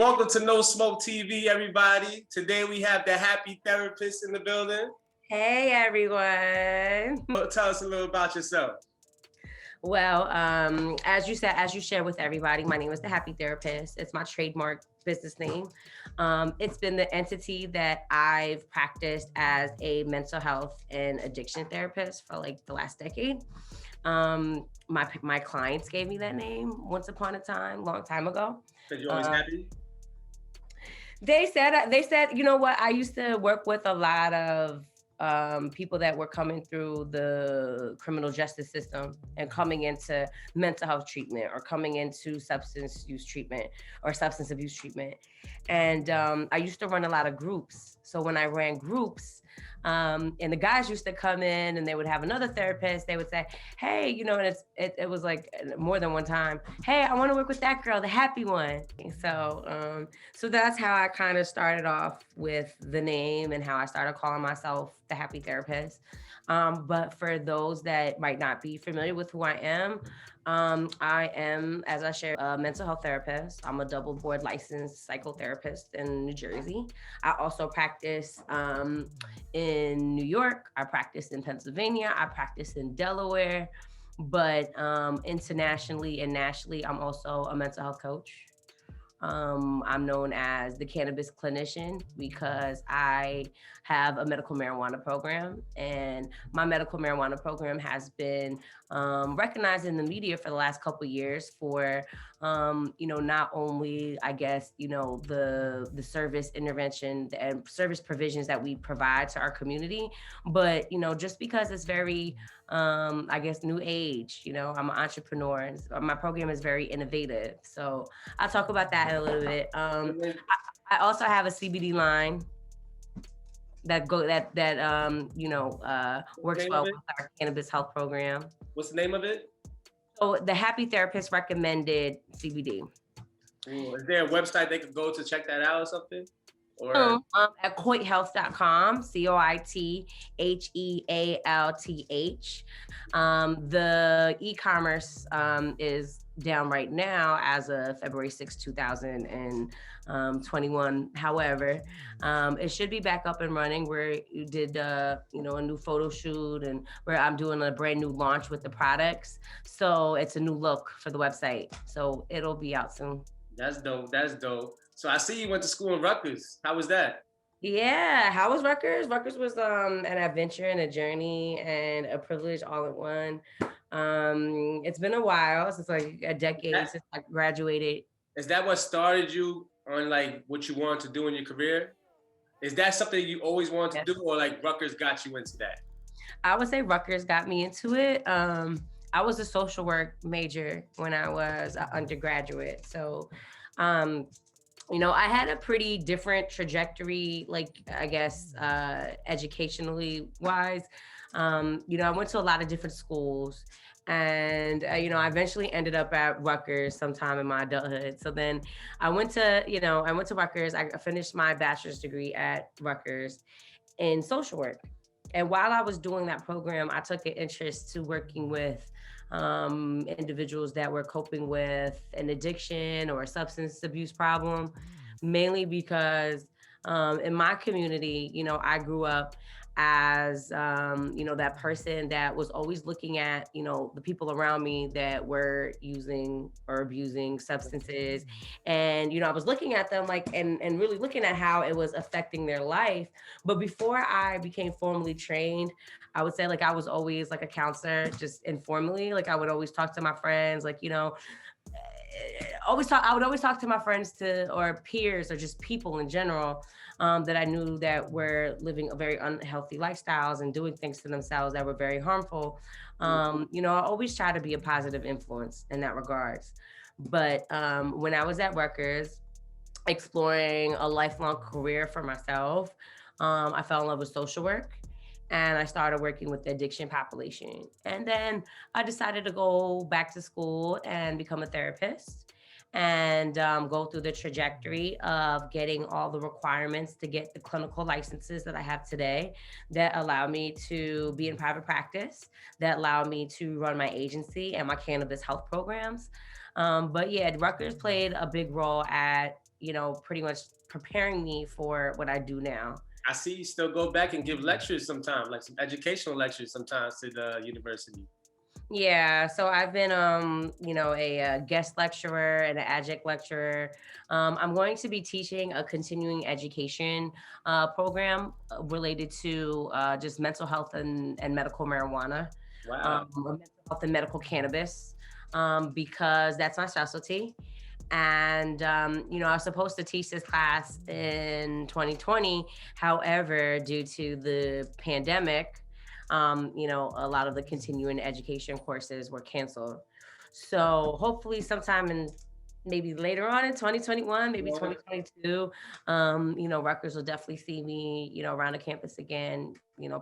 Welcome to No Smoke TV, everybody. Today we have the Happy Therapist in the building. Hey, everyone. Tell us a little about yourself. Well, as you shared with everybody, my name is the Happy Therapist. It's my trademark business name. It's been the entity that I've practiced as a mental health and addiction therapist for like the last decade. My clients gave me that name once upon a time, long time ago. Because you're always happy? They said, you know what? I used to work with a lot of people that were coming through the criminal justice system and coming into mental health treatment or coming into substance abuse treatment. And I used to run a lot of groups. So when I ran groups, and the guys used to come in and they would have another therapist. They would say, hey, and it was like more than one time. Hey, I want to work with that girl, the happy one. So that's how I kind of started off with the name and how I started calling myself the Happy Therapist. But for those that might not be familiar with who I am, as I shared, a mental health therapist. I'm a double board licensed psychotherapist in New Jersey. I also practice in New York. I practice in Pennsylvania. I practice in Delaware. But internationally and nationally, I'm also a mental health coach. I'm known as the cannabis clinician because I have a medical marijuana program, and my medical marijuana program has been recognized in the media for the last couple of years for, not only, I guess, the service intervention and service provisions that we provide to our community, but, just because it's very, I guess, new age, I'm an entrepreneur, and my program is very innovative. So I'll talk about that in a little bit. I also have a CBD line that works well with our cannabis health program. What's the name of it? So the Happy Therapist Recommended CBD. Ooh, is there a website they could go to check that out or something? Or at coithealth.com, COITHEALTH. The e-commerce is down right now as of February 6, 2021. However, it should be back up and running. We did, a new photo shoot, and where I'm doing a brand new launch with the products. So it's a new look for the website. So it'll be out soon. That's dope. So I see you went to school in Rutgers. How was that? Yeah, how was Rutgers? Rutgers was an adventure and a journey and a privilege all in one. It's been a while, since like a decade since I graduated. Is that what started you on like what you wanted to do in your career? Is that something you always wanted to do, or like Rutgers got you into that? I would say Rutgers got me into it. I was a social work major when I was an undergraduate. So, I had a pretty different trajectory, like, I guess, educationally wise. I went to a lot of different schools, and, I eventually ended up at Rutgers sometime in my adulthood. So then I went to Rutgers. I finished my bachelor's degree at Rutgers in social work. And while I was doing that program, I took an interest to working with individuals that were coping with an addiction or a substance abuse problem, mainly because in my community, I grew up as, that person that was always looking at, the people around me that were using or abusing substances. And, I was looking at them like, and really looking at how it was affecting their life. But before I became formally trained, I would say like I was always like a counselor, just informally. Like I would always talk to my friends, like, I would always talk to my friends or peers or just people in general that I knew that were living a very unhealthy lifestyles and doing things to themselves that were very harmful. I always try to be a positive influence in that regards. But when I was at Rutgers, exploring a lifelong career for myself, I fell in love with social work. And I started working with the addiction population. And then I decided to go back to school and become a therapist and go through the trajectory of getting all the requirements to get the clinical licenses that I have today that allow me to be in private practice, that allow me to run my agency and my cannabis health programs. But yeah, Rutgers played a big role at pretty much preparing me for what I do now. I see you still go back and give lectures sometimes, like some educational lectures sometimes to the university. Yeah, so I've been, a guest lecturer and an adjunct lecturer. I'm going to be teaching a continuing education program related to just mental health and medical marijuana, Wow. or mental health and medical cannabis, because that's my specialty. And I was supposed to teach this class in 2020. However, due to the pandemic, a lot of the continuing education courses were canceled. So hopefully sometime in maybe later on in 2021, maybe Yeah, 2022, Rutgers will definitely see me, around the campus again,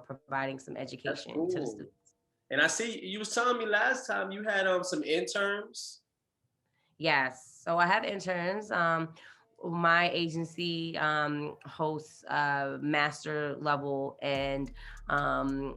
providing some that's education to the cool. students. And I see you was telling me last time you had some interns. Yes. So I have interns. My agency hosts master level and um,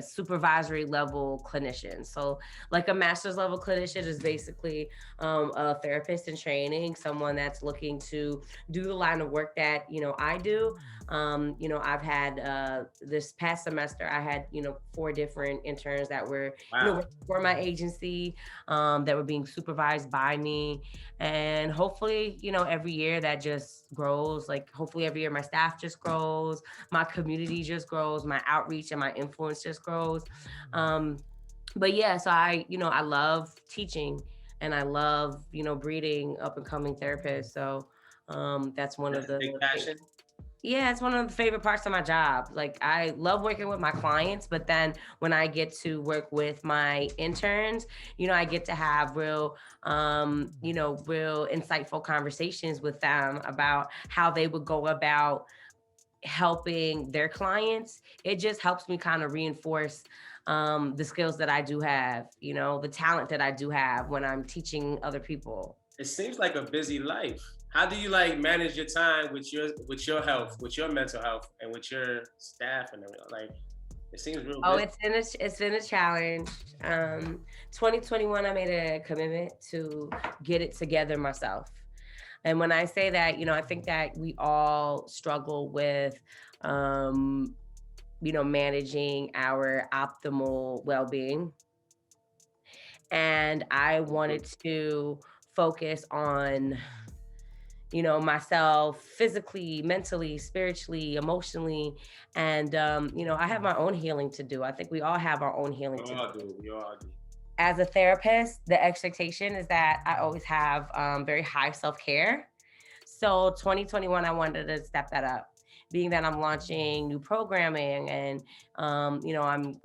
supervisory level clinicians. So, like a master's level clinician is basically a therapist in training, someone that's looking to do the line of work that I do. I've had this past semester, I had 4 different interns that were Wow. working for my agency, that were being supervised by me. And hopefully, every year that just grows. Like, hopefully, every year my staff just grows, my community just grows, my outreach and my influence just grows. Um, but yeah, so I love teaching and I love, breeding up and coming therapists. So that's one of That's a the big passion. yeah, it's one of the favorite parts of my job. Like, I love working with my clients, but then when I get to work with my interns, I get to have real insightful conversations with them about how they would go about helping their clients. It just helps me kind of reinforce the skills that I do have, the talent that I do have when I'm teaching other people. It seems like a busy life. How do you like manage your time with your health, with your mental health, and with your staff and everything? Like, it seems real Oh, busy. it's been a challenge. 2021, I made a commitment to get it together myself. And when I say that, I think that we all struggle with, um, managing our optimal well-being. And I wanted to focus on myself physically, mentally, spiritually, emotionally. And, I have my own healing to do. I think we all have our own healing We to do. all do. We all do. As a therapist, the expectation is that I always have very high self care. So 2021, I wanted to step that up. Being that I'm launching new programming and, I'm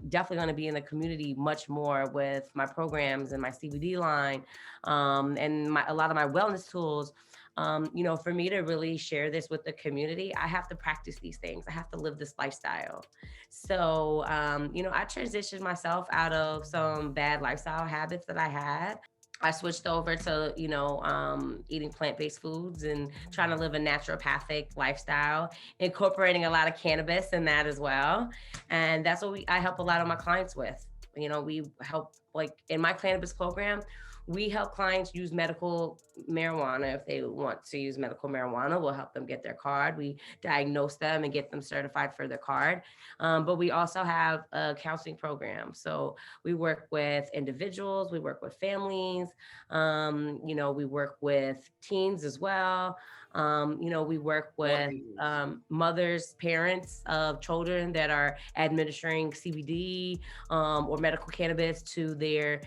definitely going to be in the community much more with my programs and my CBD line, and a lot of my wellness tools. For me to really share this with the community, I have to practice these things. I have to live this lifestyle. So, I transitioned myself out of some bad lifestyle habits that I had. I switched over to, eating plant-based foods and trying to live a naturopathic lifestyle, incorporating a lot of cannabis in that as well. And that's what I help a lot of my clients with. We help, like, in my cannabis program, we help clients use medical marijuana. If they want to use medical marijuana, we'll help them get their card. We diagnose them and get them certified for their card. But we also have a counseling program. So we work with individuals, we work with families, we work with teens as well. We work All with ages. mothers, parents of children that are administering CBD or medical cannabis to their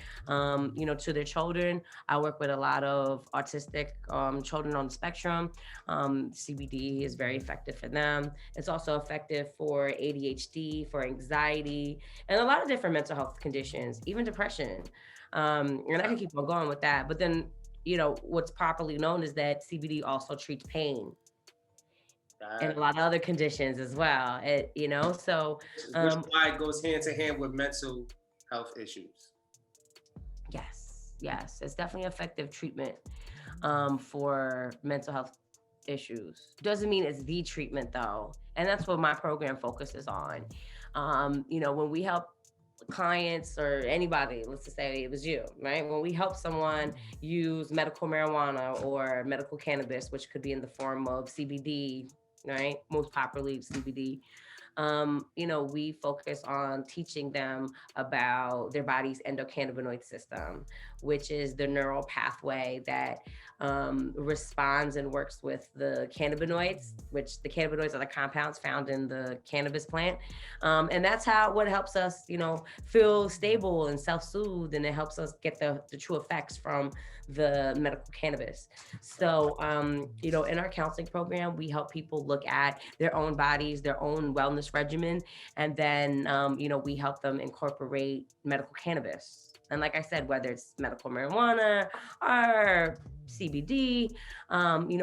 children. I work with a lot of autistic children on the spectrum. CBD is very effective for them. It's also effective for ADHD, for anxiety, and a lot of different mental health conditions, even depression. And I can keep on going with that. But then, what's properly known is that CBD also treats pain and a That, lot of other conditions as well. So which um, why it goes hand to hand with mental health issues. yes, yes, it's definitely effective treatment for mental health issues. Doesn't mean it's the treatment though, and that's what my program focuses on. When we help clients or anybody, let's just say it was you, right? When we help someone use medical marijuana or medical cannabis, which could be in the form of CBD, right? Most popularly CBD. We focus on teaching them about their body's endocannabinoid system, which is the neural pathway that responds and works with the cannabinoids, which the cannabinoids are the compounds found in the cannabis plant. And that's how what helps us, feel stable and self-soothe, and it helps us get the true effects from the medical cannabis. So, in our counseling program, we help people look at their own bodies, their own wellness regimen, and then, we help them incorporate medical cannabis. And like I said, whether it's medical marijuana or CBD,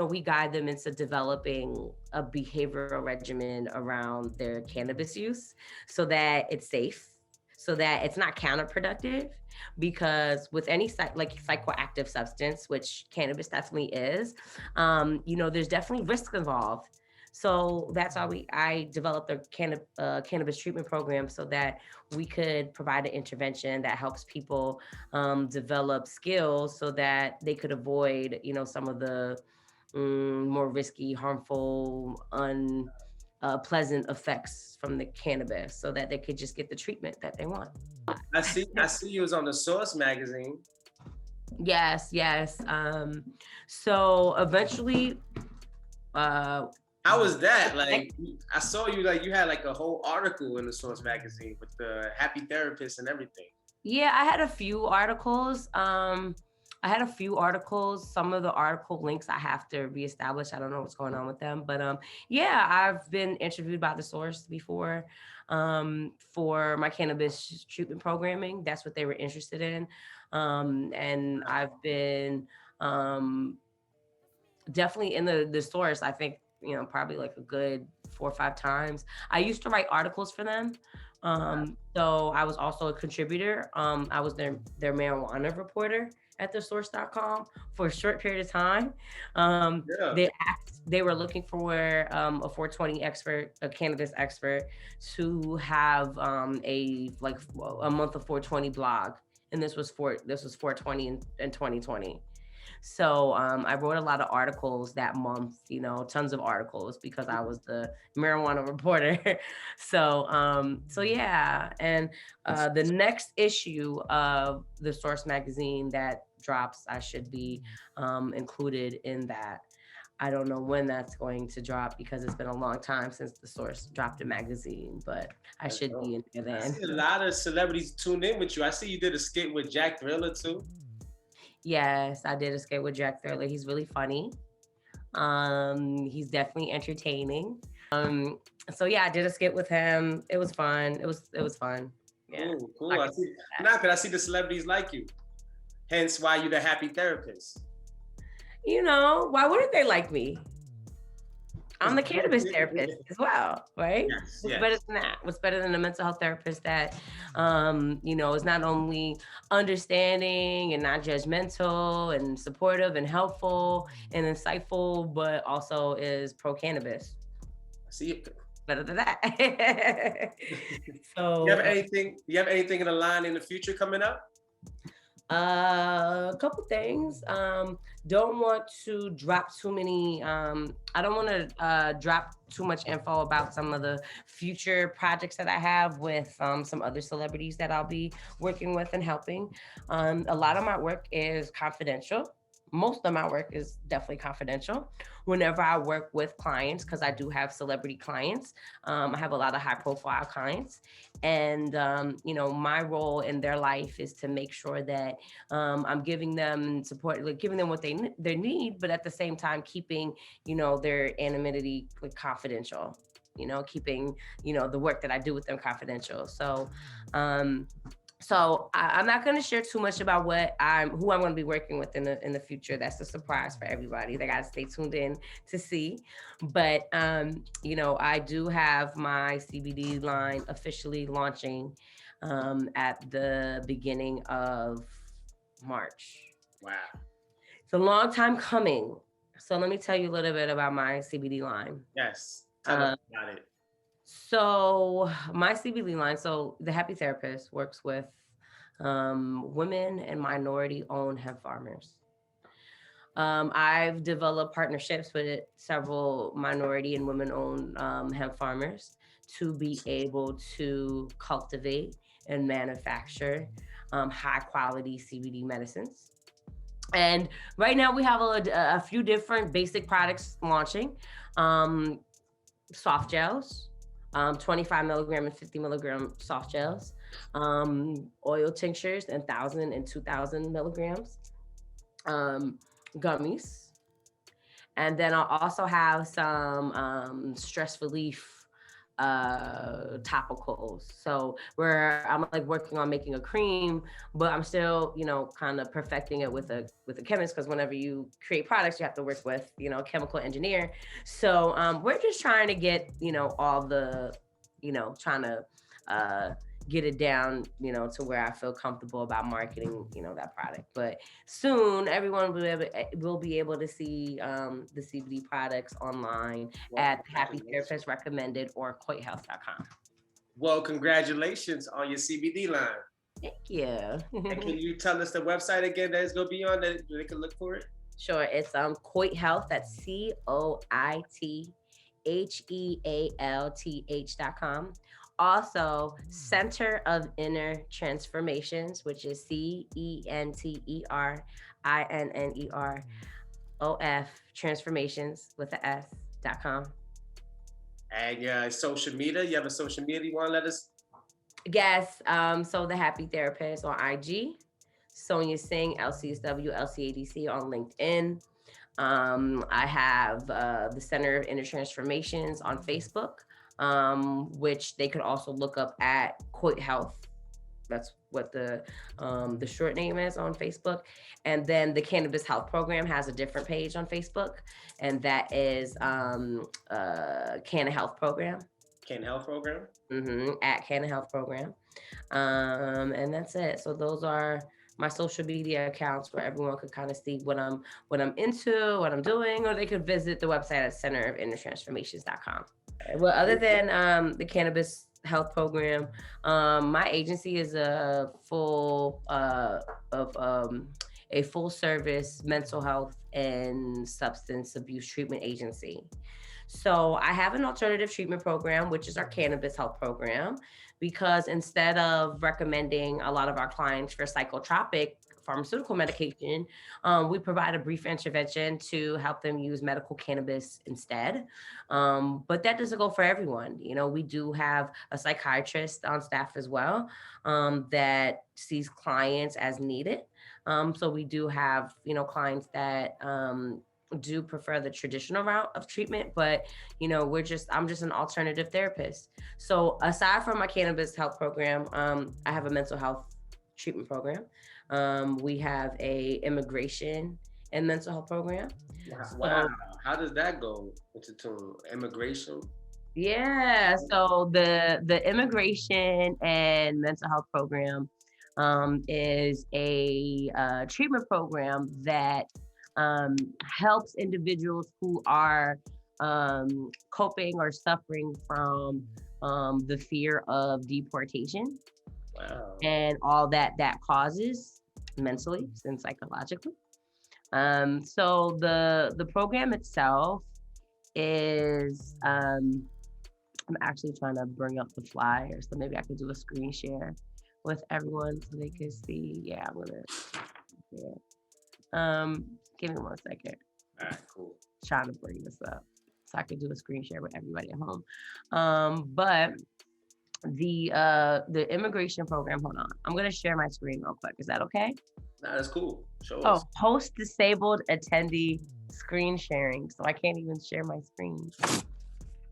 we guide them into developing a behavioral regimen around their cannabis use so that it's safe, so that it's not counterproductive, because with any like psychoactive substance, which cannabis definitely is, there's definitely risk involved. So that's why I developed a cannabis treatment program so that we could provide an intervention that helps people develop skills so that they could avoid, some of the more risky, harmful, pleasant effects from the cannabis, so that they could just get the treatment that they want. I see you was on the Source magazine. Yes, yes. So eventually, uh, How was that? Like, I saw you, like, you had like a whole article in the Source magazine with the Happy Therapist and everything. yeah, I had a few articles. Some of the article links I have to reestablish. I don't know what's going on with them, but yeah, I've been interviewed by the Source before for my cannabis treatment programming. That's what they were interested in, and I've been definitely in the Source. I think probably like a good 4 or 5 times. I used to write articles for them. So I was also a contributor. I was their marijuana reporter at thesource.com for a short period of time. Yeah. They were looking for a 420 expert, a cannabis expert, to have a month of 420 blog, and this was 420 in 2020. So I wrote a lot of articles that month, tons of articles, because I was the marijuana reporter. So yeah. And the next issue of the Source magazine that drops, I should be included in that. I don't know when that's going to drop, because it's been a long time since the Source dropped a magazine, but I should be in there I then. see a lot of celebrities tune in with you. I see you did a skit with Jack Thriller too. Yes, I did a skit with Jack Thriller. He's really funny. He's definitely entertaining. So yeah, I did a skit with him. It was fun. It was fun. Yeah. Cool. Like I see. Not that I see the celebrities like you. Hence why you're the Happy Therapist. Why wouldn't they like me? I'm the cannabis therapist as well, right? Yes, What's yes. better than that? What's better than a mental health therapist that, is not only understanding and not judgmental and supportive and helpful and insightful, but also is pro cannabis. I see you. Better than that. You have So, anything? You have anything in the line in the future coming up? a couple things. Don't want to drop too many. I don't want to drop too much info about some of the future projects that I have with some other celebrities that I'll be working with and helping. A lot of my work is confidential. Most of my work is definitely confidential. Whenever I work with clients, because I do have celebrity clients, I have a lot of high profile clients. And, my role in their life is to make sure that I'm giving them support, like giving them what they need, but at the same time, keeping, their anonymity like confidential, keeping, the work that I do with them confidential. So I'm not going to share too much about who I'm going to be working with in the future. That's a surprise for everybody. They got to stay tuned in to see. But I do have my CBD line officially launching at the beginning of March. Wow. It's a long time coming. So let me tell you a little bit about my CBD line. Yes. Tell us about it. So my CBD line, so the Happy Therapist works with women and minority owned hemp farmers. I've developed partnerships with several minority and women owned hemp farmers to be able to cultivate and manufacture high quality CBD medicines. And right now we have a few different basic products launching. Um, Soft gels, 25 milligram and 50 milligram soft gels, oil tinctures and 1,000 and 2,000 milligrams, um, gummies. And then I'll also have some stress relief topicals. So where I'm like working on making a cream, but I'm still, kind of perfecting it with a chemist, because whenever you create products, you have to work with, a chemical engineer. So we're just trying to get, all the, trying to uh get it down, to where I feel comfortable about marketing, that product. But soon everyone will be able to see the CBD products online Well, at Happy congratulations. Therapist Recommended or coithhealth.com. Well, congratulations on your CBD line. Thank you. And can you tell us the website again that it's gonna be on that they can look for it? Sure. It's Coit Health. That's Coithealth.com. Also, Center of Inner Transformations, which is CenterInnerOf Transformations with the S.com. And your social media, you have a social media you want to let us? Yes. So the Happy Therapist on IG, Sonia Singh, LCSW, LCADC on LinkedIn. I have the Center of Inner Transformations on Facebook, which they could also look up at Coit Health. That's what the short name is on Facebook. And then the Cannabis Health Program has a different page on Facebook, and that is Canna Health Program. Can Health Program? At Canna Health Program. And that's it. So those are my social media accounts where everyone could kind of see what I'm into, what I'm doing, or they could visit the website at centerofinnertransformations.com. Well, other than the cannabis health program, my agency is a full service mental health and substance abuse treatment agency. So I have an alternative treatment program, which is our cannabis health program, because instead of recommending a lot of our clients for psychotropic pharmaceutical medication, we provide a brief intervention to help them use medical cannabis instead. But that doesn't go for everyone. We do have a psychiatrist on staff as well, that sees clients as needed. So we do have, clients that do prefer the traditional route of treatment, but I'm just an alternative therapist. So aside from my cannabis health program, I have a mental health treatment program. We have a immigration and mental health program. Wow. How does that go into immigration? Yeah, so the immigration and mental health program is a treatment program that helps individuals who are coping or suffering from the fear of deportation. Wow. And all that causes mentally and psychologically. So the program itself is I'm actually trying to bring up the flyer, so maybe I could do a screen share with everyone so they can see. Yeah, I'm gonna. Yeah. Give me 1 second. All right, cool. Trying to bring this up so I could do a screen share with everybody at home. But the immigration program. Hold on, I'm gonna share my screen real quick. Is that okay? Nah, that's cool. Show Oh, us. host disabled attendee screen sharing, so I can't even share my screen.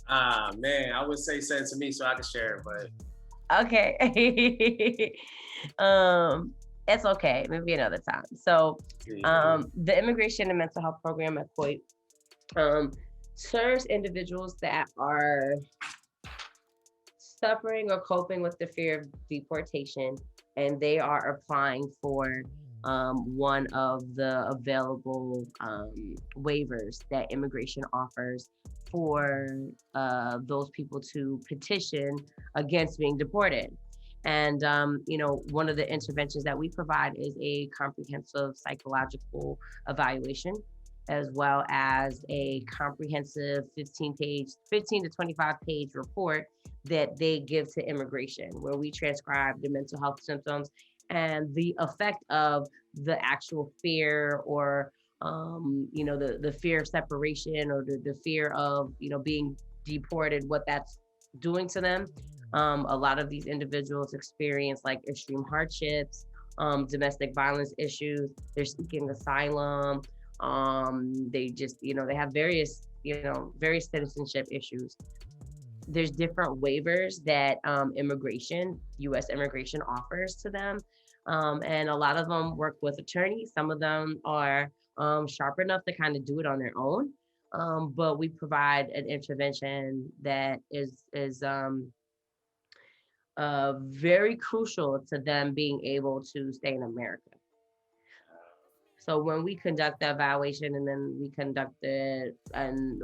Ah man, I would say send it to me so I can share it, but Okay. It's okay. Maybe another time. So, the immigration and mental health program at Coit serves individuals that are suffering or coping with the fear of deportation, and they are applying for one of the available waivers that immigration offers for those people to petition against being deported. And one of the interventions that we provide is a comprehensive psychological evaluation, as well as a comprehensive 15 to 25 page report that they give to immigration, where we transcribe the mental health symptoms and the effect of the actual fear, or the fear of separation, or the fear of being deported, what that's doing to them. A lot of these individuals experience like extreme hardships, domestic violence issues. They're seeking asylum. They just, they have various citizenship issues. There's different waivers that U.S. immigration offers to them. And a lot of them work with attorneys. Some of them are sharp enough to kind of do it on their own. But we provide an intervention that is very crucial to them being able to stay in America. So when we conduct the evaluation, and then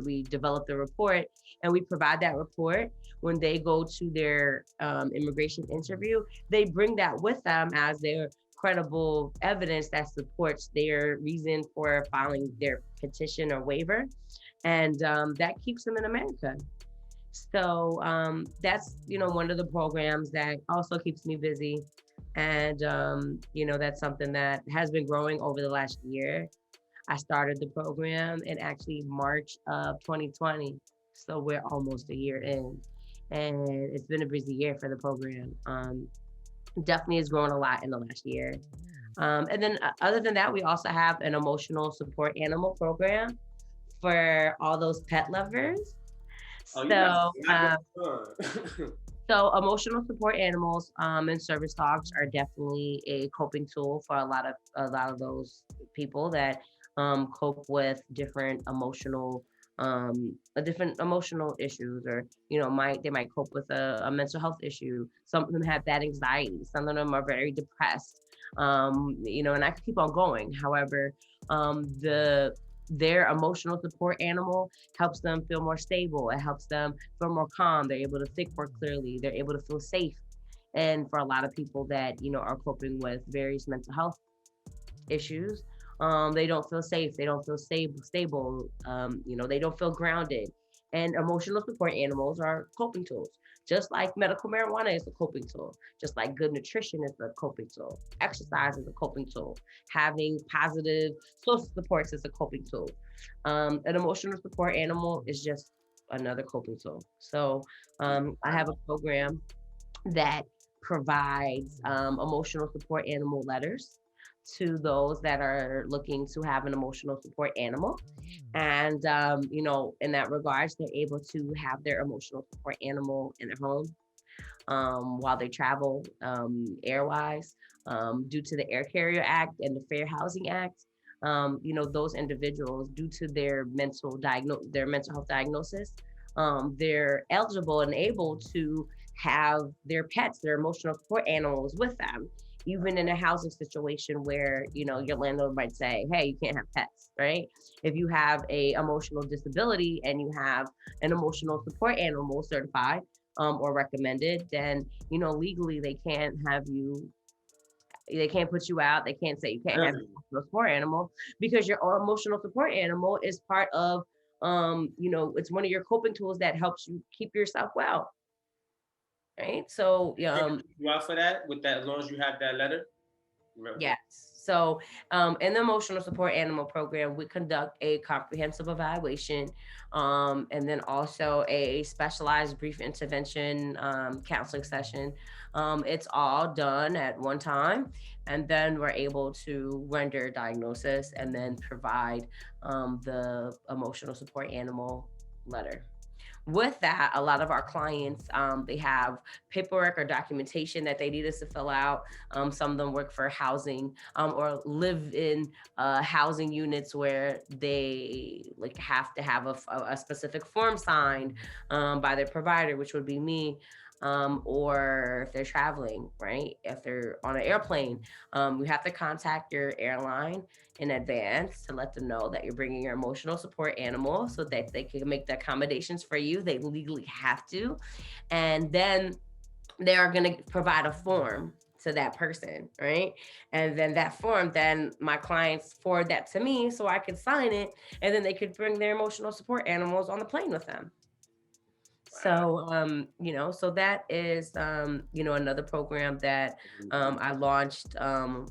we develop the report, and we provide that report, when they go to their immigration interview, they bring that with them as their credible evidence that supports their reason for filing their petition or waiver. And that keeps them in America. So that's one of the programs that also keeps me busy. And that's something that has been growing over the last year. I started the program in actually March of 2020, so we're almost a year in, and it's been a busy year for the program. Definitely has grown a lot in the last year. And then other than that, we also have an emotional support animal program for all those pet lovers. Oh, you got So, a lot going on. so emotional support animals and service dogs are definitely a coping tool for a lot of those people that cope with different emotional issues, or they might cope with a mental health issue. Some of them have bad anxiety. Some of them are very depressed. And I could keep on going. However, their emotional support animal helps them feel more stable. It helps them feel more calm. They're able to think more clearly. They're able to feel safe. And for a lot of people that are coping with various mental health issues, they don't feel safe. They don't feel stable. They don't feel grounded. And emotional support animals are coping tools. Just like medical marijuana is a coping tool, just like good nutrition is a coping tool, exercise is a coping tool, having positive social supports is a coping tool. An emotional support animal is just another coping tool. So I have a program that provides emotional support animal letters to those that are looking to have an emotional support animal. And, in that regards, they're able to have their emotional support animal in their home while they travel airwise, due to the Air Carrier Act and the Fair Housing Act. Those individuals, due to their mental health diagnosis, they're eligible and able to have their pets, their emotional support animals with them, even in a housing situation where your landlord might say, hey, you can't have pets, right? If you have a emotional disability and you have an emotional support animal certified or recommended, then legally they can't put you out. They can't say you can't have an emotional support animal, because your emotional support animal is part of it's one of your coping tools that helps you keep yourself well, right? So You out for that with that, as long as you have that letter? yes. So, in the emotional support animal program, we conduct a comprehensive evaluation, and then also a specialized brief intervention counseling session. It's all done at one time, and then we're able to render a diagnosis and then provide the emotional support animal letter. With that, a lot of our clients, they have paperwork or documentation that they need us to fill out. Some of them work for housing, or live in housing units where they like have to have a specific form signed by their provider, which would be me. or if they're traveling, right? If they're on an airplane, you have to contact your airline in advance to let them know that you're bringing your emotional support animal so that they can make the accommodations for you. They legally have to. And then they are going to provide a form to that person, right? And then that form, then my clients forward that to me so I could sign it, and then they could bring their emotional support animals on the plane with them. Wow. So, so that is, another program that I launched a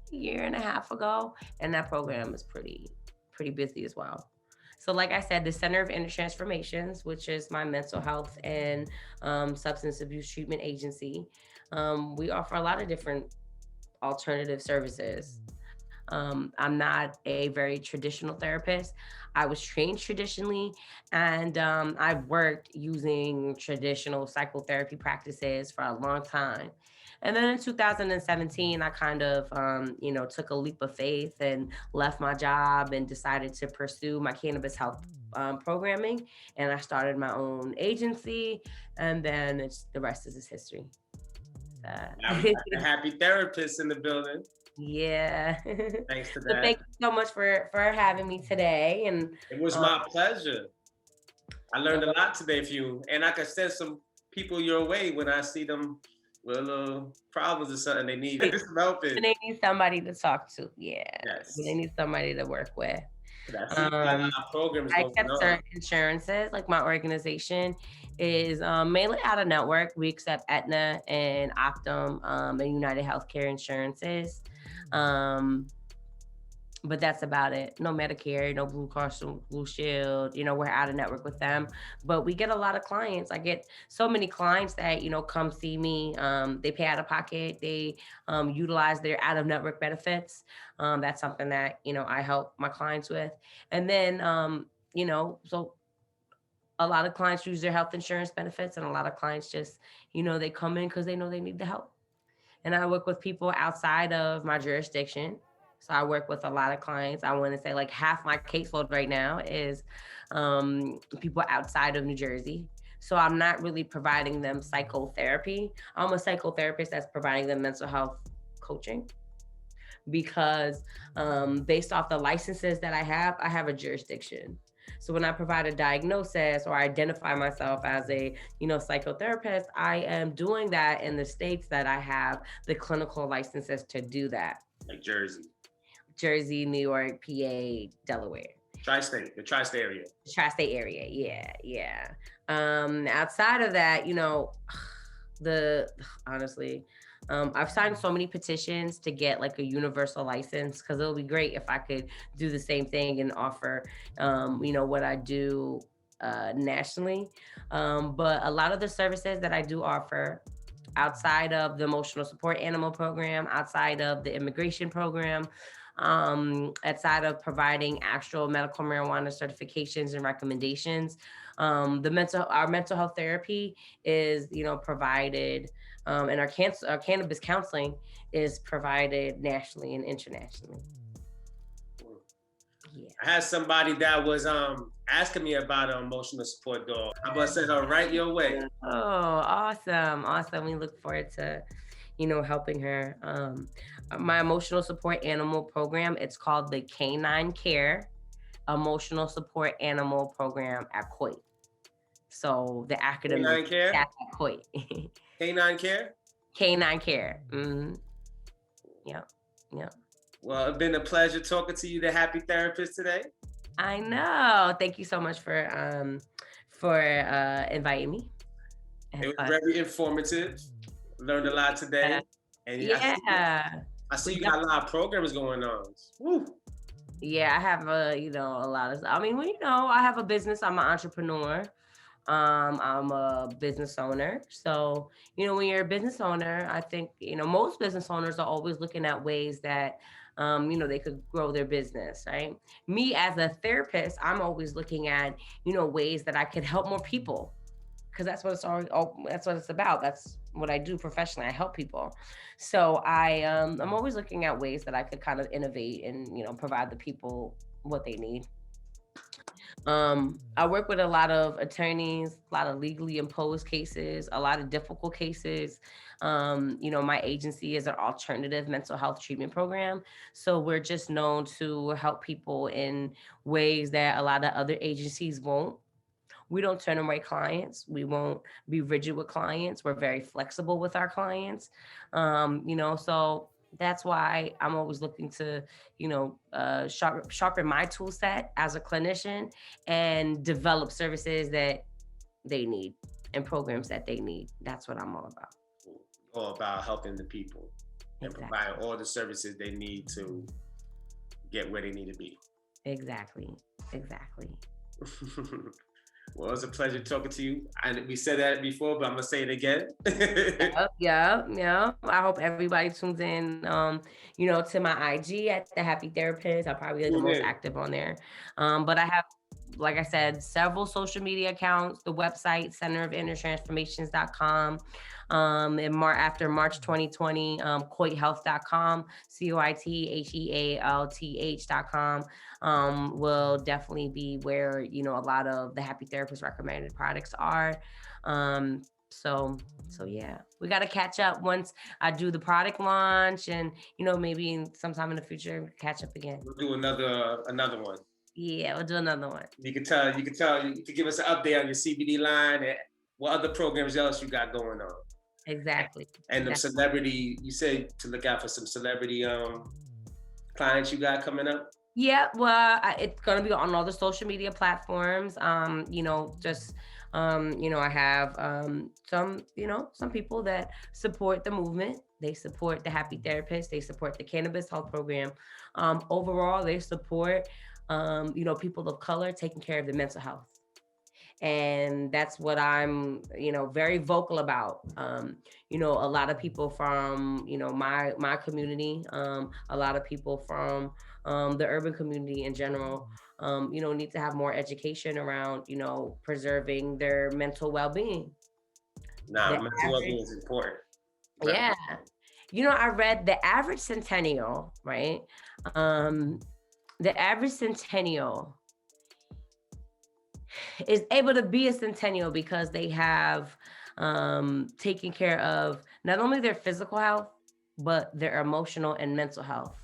year and a half ago, and that program is pretty busy as well. So, like I said, the Center of Inner Transformations, which is my mental health and substance abuse treatment agency, we offer a lot of different alternative services. I'm not a very traditional therapist. I was trained traditionally, and I've worked using traditional psychotherapy practices for a long time. And then in 2017, I kind of, took a leap of faith and left my job and decided to pursue my cannabis health programming. And I started my own agency, and then the rest is history. Now we got the happy therapist in the building. Yeah. Thanks to So that. thank you so much for having me today. And It was uh, my pleasure. I learned a lot today from you, and I can send some people your way when I see them with little problems or something they need some help in. they need somebody to talk to. Yeah. They Yes. need somebody to work with. But I see you got a Um, lot of programs I going accept on. certain insurances. Like my organization is mainly out of network. We accept Aetna and Optum and United Healthcare insurances. Um, but that's about it. No Medicare, no Blue Cross, no Blue Shield. We're out of network with them, but we get a lot of clients. I get so many clients that come see me. They pay out of pocket. They utilize their out of network benefits. That's something that I help my clients with, and then so a lot of clients use their health insurance benefits, and a lot of clients just they come in because they know they need the help. And I work with people outside of my jurisdiction. So I work with a lot of clients. I want to say like half my caseload right now is people outside of New Jersey. So I'm not really providing them psychotherapy. I'm a psychotherapist that's providing them mental health coaching because based off the licenses that I have a jurisdiction. So when I provide a diagnosis or identify myself as a, psychotherapist, I am doing that in the states that I have the clinical licenses to do that. Like Jersey. Jersey, New York, PA, Delaware. Tri-state, the tri-state area. Tri-state area, yeah, yeah. Outside of that, the honestly, I've signed so many petitions to get like a universal license because it'll be great if I could do the same thing and offer, what I do nationally. But a lot of the services that I do offer outside of the emotional support animal program, outside of the immigration program, outside of providing actual medical marijuana certifications and recommendations. Our mental health therapy is, provided, and our cannabis counseling is provided nationally and internationally. Yeah. I had somebody that was asking me about an emotional support dog. I'm gonna send her right your way. Oh, awesome. Awesome. We look forward to, helping her. My emotional support animal program, it's called the Canine Care Emotional Support Animal Program at COIT. So the acronym Canine is Care? at COIT. Canine Care? Canine Care. Mm-hmm. Yep. Yep. Well, it's been a pleasure talking to you, the Happy Therapist, today. I know. Thank you so much for inviting me. It was very informative. Learned a lot today. And Yeah. I see you got a lot of programs going on. Woo. Yeah, I have a lot of, I mean, well, I have a business. I'm an entrepreneur. I'm a business owner. So, when you're a business owner, I think, most business owners are always looking at ways that, they could grow their business, right? Me as a therapist, I'm always looking at, ways that I could help more people because that's what it's about. That's what I do professionally. I help people. So I'm always looking at ways that I could kind of innovate and, provide the people what they need. I work with a lot of attorneys, a lot of legally imposed cases, a lot of difficult cases. My agency is an alternative mental health treatment program. So we're just known to help people in ways that a lot of other agencies won't. We don't turn away clients. We won't be rigid with clients. We're very flexible with our clients. So that's why I'm always looking to, sharpen my tool set as a clinician and develop services that they need and programs that they need. That's what I'm all about. All about helping the people and Exactly. providing all the services they need to get where they need to be. Exactly. Exactly. Well, it was a pleasure talking to you. And we said that before, but I'm gonna say it again. Yep, yep, yep. I hope everybody tunes in, to my IG at the Happy Therapist. I'm probably the Tune most in. active on there. But I have, like I said, several social media accounts, the website, centerofinnertransformations.com. And more after March 2020, coithealth.com, COITHEALTH.com, will definitely be where, a lot of the Happy Therapist recommended products are. Um, so so yeah, we got to catch up once I do the product launch, and maybe sometime in the future catch up again. We'll do another one. Yeah, we'll do another one. You could give us an update on your CBD line and what other programs else you got going on. Exactly. And the Exactly. celebrity, you said to look out for some celebrity clients you got coming up. Yeah, well, it's gonna be on all the social media platforms. I have some people that support the movement. They support the Happy Therapist. They support the Cannabis Health Program. Overall, they support people of color taking care of their mental health, and that's what I'm very vocal about. A lot of people from my community, a lot of people from the urban community in general, need to have more education around preserving their mental well-being. Nah, The mental average, well-being is important. Very yeah, important. I read the average centennial, right? um the average centennial is able to be a centennial because they have taken care of not only their physical health, but their emotional and mental health.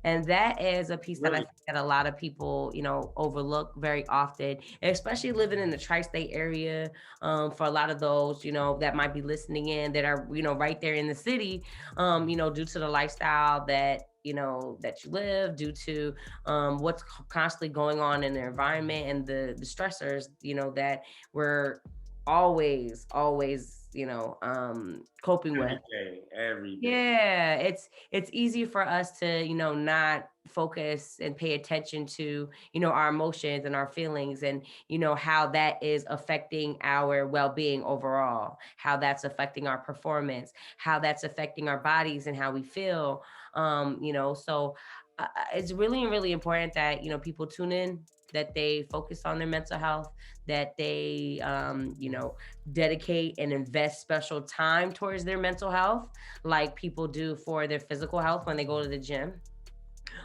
And that is a piece that I Really. think that a lot of people, overlook very often, especially living in the tri-state area. For a lot of those, that might be listening in that are, right there in the city, due to the lifestyle that you live, due to what's constantly going on in the environment and the stressors, that we're always, coping with. Every day. Yeah, it's easy for us to, not focus and pay attention to, our emotions and our feelings, and how that is affecting our well-being overall, how that's affecting our performance, how that's affecting our bodies and how we feel. So it's really, really important that, people tune in, that they focus on their mental health, that they dedicate and invest special time towards their mental health, like people do for their physical health when they go to the gym.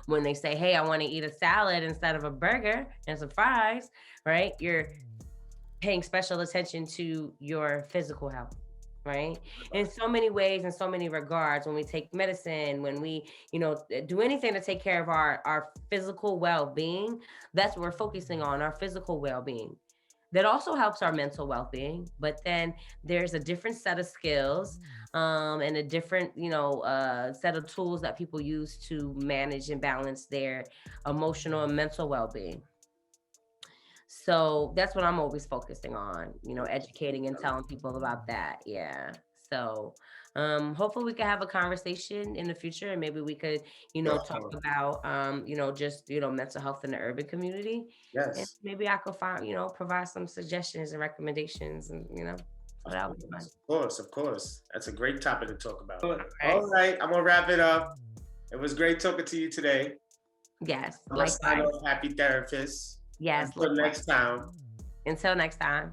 When they say, hey, I want to eat a salad instead of a burger and some fries, right? You're paying special attention to your physical health, right? In so many ways, in so many regards, when we take medicine, when we, do anything to take care of our physical well-being, that's what we're focusing on, our physical well-being. That also helps our mental well-being, but then there's a different set of skills, and a different set of tools that people use to manage and balance their emotional and mental well-being. So that's what I'm always focusing on, educating and telling people about that. Yeah. So hopefully we can have a conversation in the future, and maybe we could, talk about just, mental health in the urban community. And Yes. maybe I could find, provide some suggestions and recommendations, and so Of that would be fun. course, of course, of course. That's a great topic to talk about. All right. All right, I'm gonna wrap it up. It was great talking to you today. Yes, I'm gonna sign likewise. off, Happy Therapist. Yes, Until likewise. next time. Until next time.